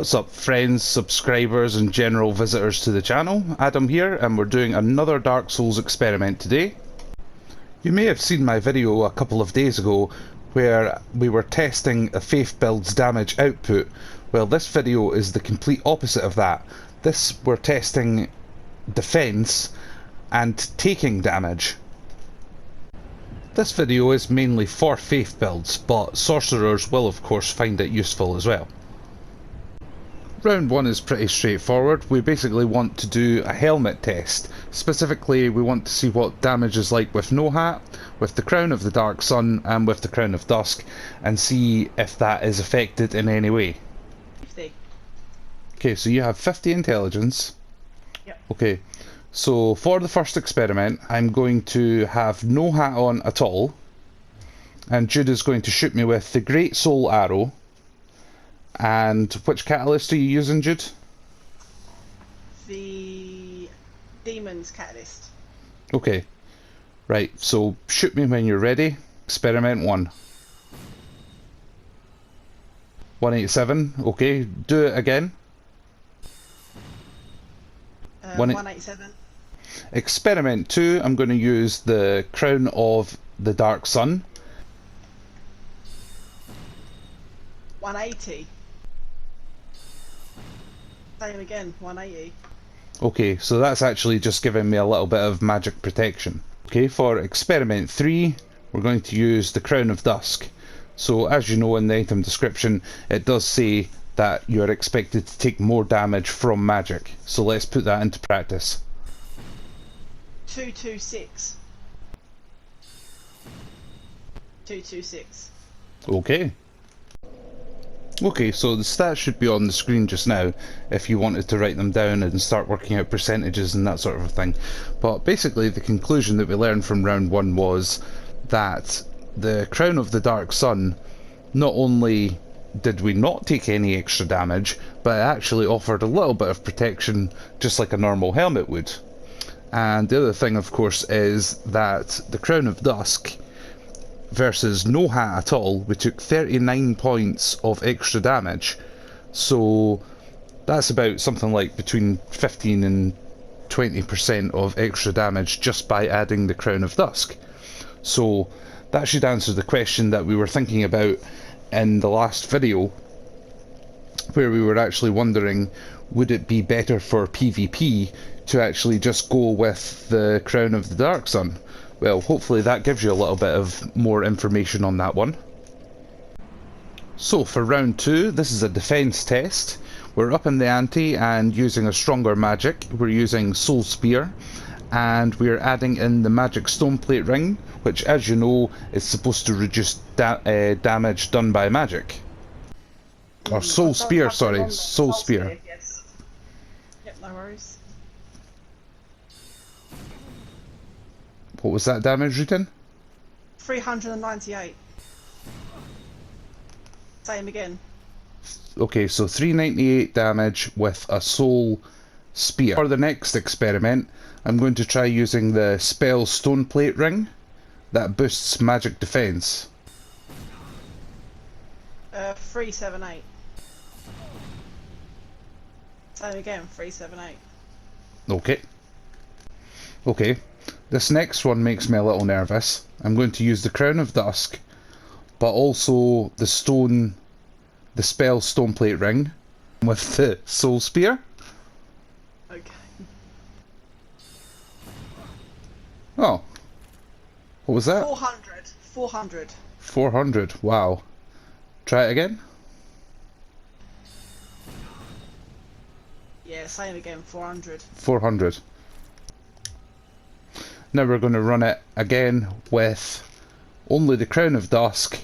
What's up friends, subscribers and general visitors to the channel? Adam here, and we're doing another Dark Souls experiment today. You may have seen my video a couple of days ago where we were testing a Faith build's damage output. Well, this video is the complete opposite of that. This we're testing defense and taking damage. This video is mainly for Faith builds, but sorcerers will of course find it useful as well. Round 1 is pretty straightforward. We basically want to do a helmet test. Specifically, we want to see what damage is like with no hat, with the Crown of the Dark Sun and with the Crown of Dusk, and see if that is affected in any way. 50. Okay, so you have 50 intelligence. Yep. Okay, so for the first experiment, I'm going to have no hat on at all, and Jude is going to shoot me with the Great Soul Arrow. And which catalyst are you using, Jude? The Demon's Catalyst. Okay. Right, so shoot me when you're ready. Experiment 1. 187, okay. Do it again. 187. Experiment 2, I'm going to use the Crown of the Dark Sun. 180. Same again, 180. Okay, so that's actually just giving me a little bit of magic protection. Okay, for experiment 3, we're going to use the Crown of Dusk. So as you know in the item description, it does say that you're expected to take more damage from magic. So let's put that into practice. 226. 226. Okay. Okay, so the stats should be on the screen just now if you wanted to write them down and start working out percentages and that sort of thing. But basically the conclusion that we learned from round 1 was that the Crown of the Dark Sun, not only did we not take any extra damage, but it actually offered a little bit of protection just like a normal helmet would. And the other thing of course is that the Crown of Dusk versus no hat at all, we took 39 points of extra damage, so that's about something like between 15 and 20% of extra damage just by adding the Crown of Dusk. So that should answer the question that we were thinking about in the last video, where we were actually wondering, would it be better for PvP to actually just go with the Crown of the Dark Sun? Well, hopefully that gives you a little bit of more information on that one. So for round 2, this is a defense test. We're up in the ante and using a stronger magic. We're using Soul Spear, and we're adding in the magic Stoneplate ring, which as you know is supposed to reduce damage done by magic. Or Soul Spear, sorry, Soul Spear. Yes. Yep, no worries. What was that damage routine? 398. Same again. Okay, so 398 damage with a Soul Spear. For the next experiment, I'm going to try using the spell Stoneplate ring that boosts magic defense. 378. Same again, 378. Okay. Okay. This next one makes me a little nervous. I'm going to use the Crown of Dusk, but also the spell Stoneplate ring with the Soul Spear. Okay. Oh. What was that? 400. 400. 400. Wow. Try it again. Yeah, same again, 400. 400. Now we're going to run it again with only the Crown of Dusk,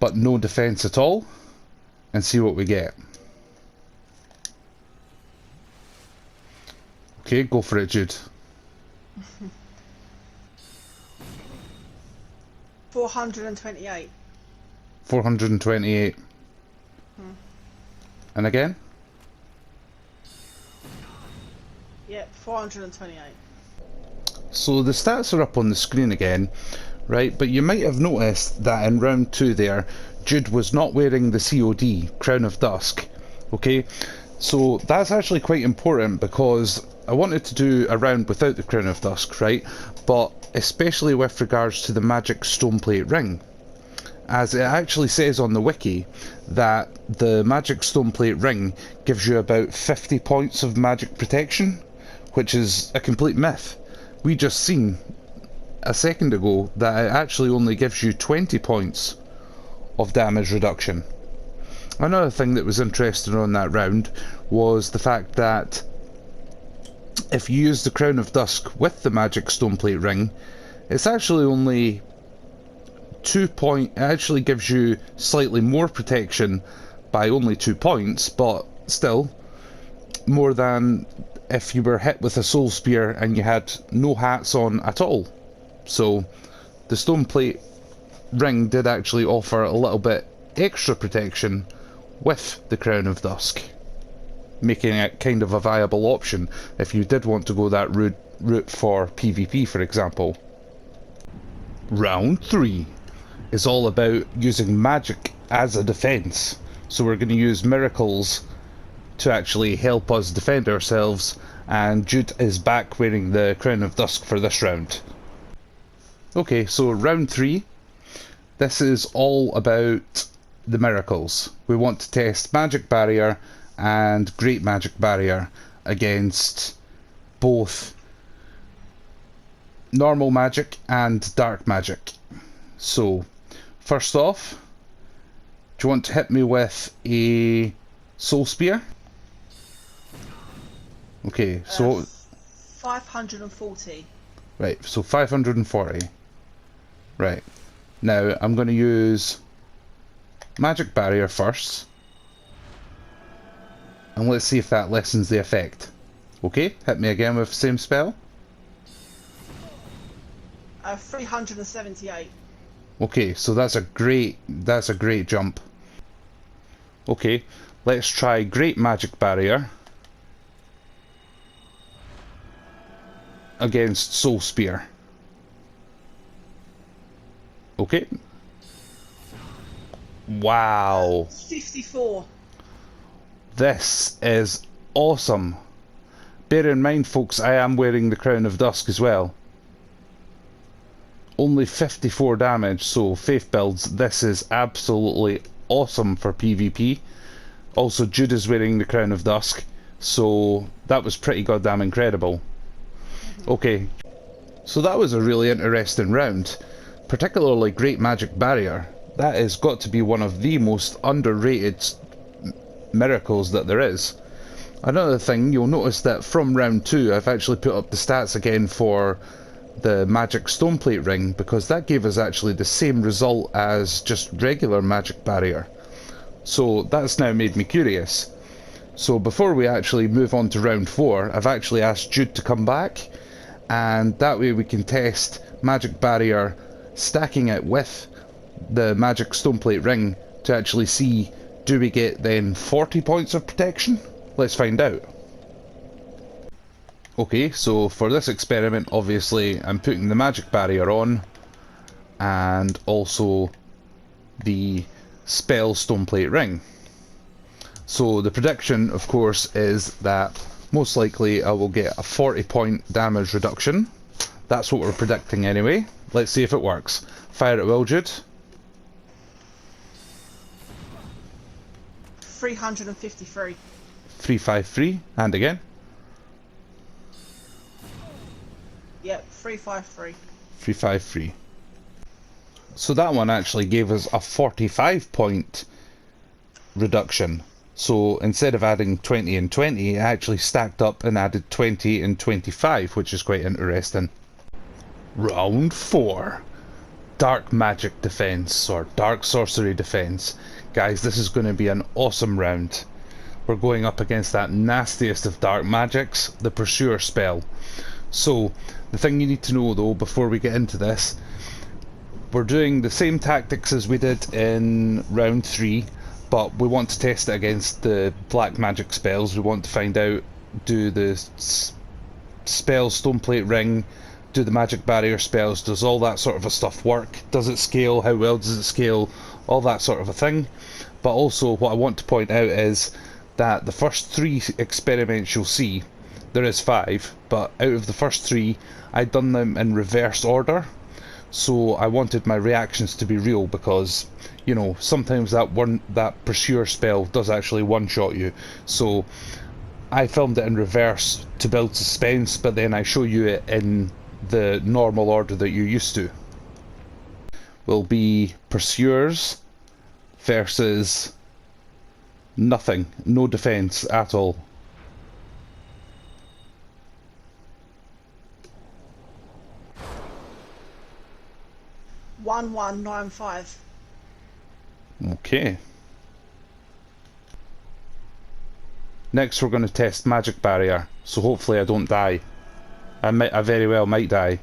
but no defense at all, and see what we get. Okay, go for it, Jude. 428. 428. And again? Yep, 428. So the stats are up on the screen again, right? But you might have noticed that in round 2 there, Jude was not wearing the COD, Crown of Dusk, Okay, so that's actually quite important because I wanted to do a round without the Crown of Dusk, right? But especially with regards to the magic Stoneplate ring. As it actually says on the wiki that the magic Stoneplate ring gives you about 50 points of magic protection, which is a complete myth. We just seen a second ago that it actually only gives you 20 points of damage reduction. Another thing that was interesting on that round was the fact that if you use the Crown of Dusk with the magic Stoneplate ring, it's actually only 2 point. It actually gives you slightly more protection by only 2 points, but still more than if you were hit with a soul spear and you had no hats on at all. So the Stoneplate ring did actually offer a little bit extra protection with the Crown of Dusk, making it kind of a viable option if you did want to go that route for PvP, for example. Round 3 is all about using magic as a defense. So we're going to use miracles to actually help us defend ourselves, and Jude is back wearing the Crown of Dusk for this round. Okay, so round 3, this is all about the miracles. We want to test Magic Barrier and Great Magic Barrier against both normal magic and dark magic. So, first off, do you want to hit me with a Soul Spear? Okay, so 540. right, so 540. Right. Now I'm going to use Magic Barrier first, and let's see if that lessens the effect. Okay, hit me again with the same spell. 378. Okay, so that's a great jump. Okay, let's try Great Magic Barrier against Soul Spear. Okay. Wow. 54. This is awesome. Bear in mind, folks, I am wearing the Crown of Dusk as well. Only 54 damage, so Faith builds, this is absolutely awesome for PvP. Also, Jude is wearing the Crown of Dusk, so that was pretty goddamn incredible. Okay, so that was a really interesting round. Particularly Great Magic Barrier. That has got to be one of the most underrated miracles that there is. Another thing, you'll notice that from round 2 I've actually put up the stats again for the magic Stoneplate ring, because that gave us actually the same result as just regular Magic Barrier. So that's now made me curious. So before we actually move on to round 4, I've actually asked Jude to come back, and that way we can test Magic Barrier stacking it with the magic Stoneplate ring to actually see, do we get then 40 points of protection? Let's find out. Okay, so for this experiment, obviously I'm putting the Magic Barrier on, and also the spell Stoneplate ring. So the prediction, of course, is that most likely I will get a 40 point damage reduction. That's what we're predicting anyway. Let's see if it works. Fire at will, Jude. 353. 353, and again. Yep, 353. 353. So that one actually gave us a 45 point reduction. So instead of adding 20 and 20, it actually stacked up and added 20 and 25, which is quite interesting. Round 4. Dark Magic Defense, or Dark Sorcery Defense. Guys, this is going to be an awesome round. We're going up against that nastiest of dark magics, the Pursuer spell. So, the thing you need to know though, before we get into this, we're doing the same tactics as we did in round 3, but we want to test it against the black magic spells. We want to find out, do the spell Stoneplate ring, do the Magic Barrier spells, does all that sort of a stuff work? Does it scale? How well does it scale? All that sort of a thing. But also what I want to point out is that the first 3 experiments you'll see, there is 5, but out of the first 3, I'd done them in reverse order. So I wanted my reactions to be real because, you know, sometimes that Pursuer spell does actually one-shot you. So I filmed it in reverse to build suspense, but then I show you it in the normal order that you're used to. Will be Pursuers versus nothing, no defense at all. $1195. Okay. Next we're going to test magic barrier, so hopefully I don't die. I very well might die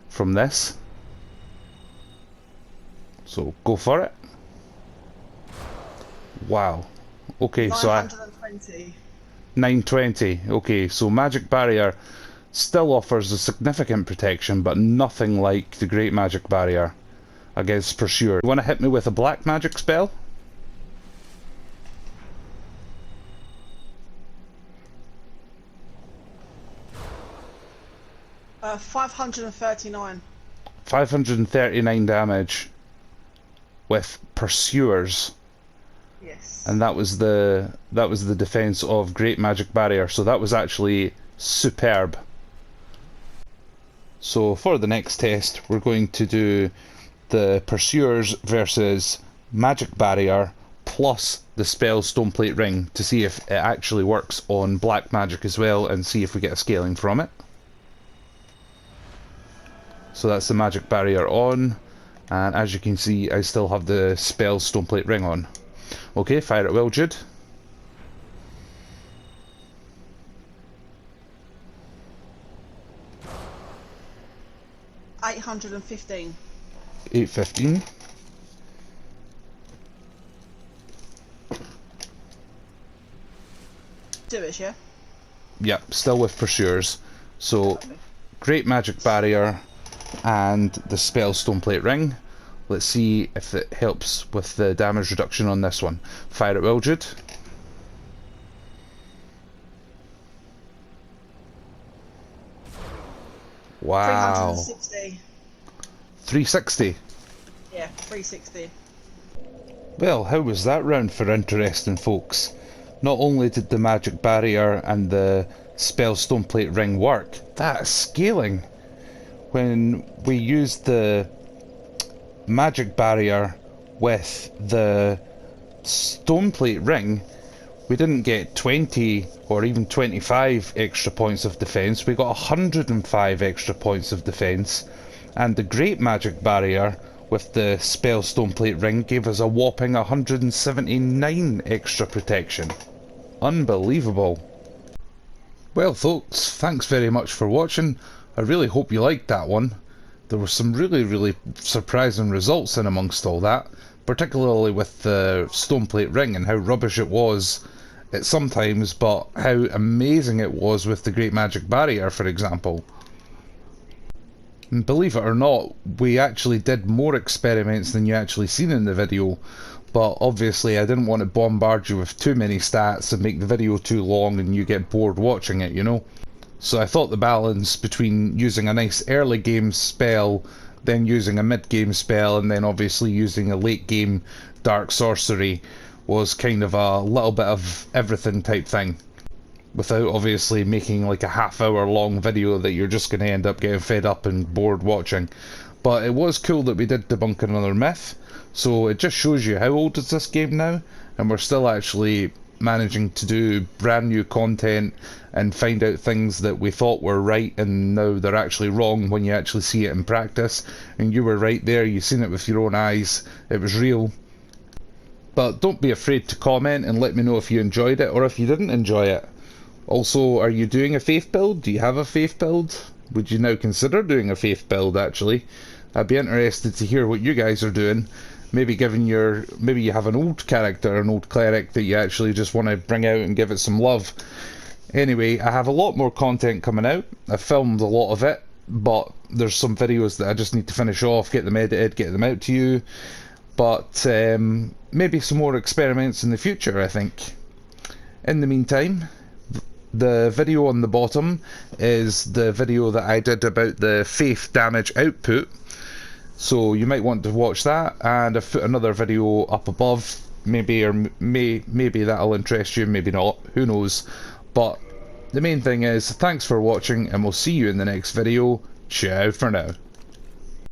from this. So go for it. Wow. Okay, so 920. 920. Okay, so magic barrier still offers a significant protection, but nothing like the great magic barrier against Pursuer. You want to hit me with a black magic spell? Uh, 539. 539 damage with Pursuers. Yes. And that was the defense of great magic barrier, so that was actually superb. So for the next test we're going to do the Pursuers versus magic barrier plus the spell Stoneplate ring to see if it actually works on black magic as well, and see if we get a scaling from it. So that's the magic barrier on, and as you can see I still have the spell Stoneplate ring on. Okay, fire at will, Jude. $815. 815. Do it, yeah? Yep, still with Pursuers. So, great magic barrier and the spell Stoneplate ring. Let's see if it helps with the damage reduction on this one. Fire at will, Jude. Wow. 360. 360. Yeah, 360. Well, how was that round for interesting folks? Not only did the magic barrier and the spell Stoneplate ring work, that scaling. When we used the magic barrier with the Stoneplate ring, we didn't get 20 or even 25 extra points of defense, we got 105 extra points of defense, and the great magic barrier with the spell Stoneplate ring gave us a whopping 179 extra protection. Unbelievable. Well folks, thanks very much for watching. I really hope you liked that one. There were some really surprising results in amongst all that, particularly with the Stoneplate ring and how rubbish it was at sometimes, but how amazing it was with the great magic barrier, for example. And believe it or not, we actually did more experiments than you actually seen in the video, but obviously I didn't want to bombard you with too many stats and make the video too long and you get bored watching it, you know. So I thought the balance between using a nice early game spell, then using a mid game spell, and then obviously using a late game dark sorcery was kind of a little bit of everything type thing, without obviously making like a half-hour long video that you're just going to end up getting fed up and bored watching. But it was cool that we did debunk another myth, so it just shows you how old is this game now, and we're still actually managing to do brand new content and find out things that we thought were right and now they're actually wrong when you actually see it in practice. And you were right there, you've seen it with your own eyes, it was real. But don't be afraid to comment and let me know if you enjoyed it or if you didn't enjoy it. Also, are you doing a faith build? Do you have a faith build? Would you now consider doing a faith build actually? I'd be interested to hear what you guys are doing. Maybe maybe you have an old character, an old cleric that you actually just want to bring out and give it some love. Anyway, I have a lot more content coming out. I've filmed a lot of it, but there's some videos that I just need to finish off, get them edited, get them out to you. But maybe some more experiments in the future, I think. In the meantime, the video on the bottom is the video that I did about the faith damage output, so you might want to watch that, and I've put another video up above, maybe that'll interest you, maybe not, who knows. But the main thing is, thanks for watching, and we'll see you in the next video. Ciao for now.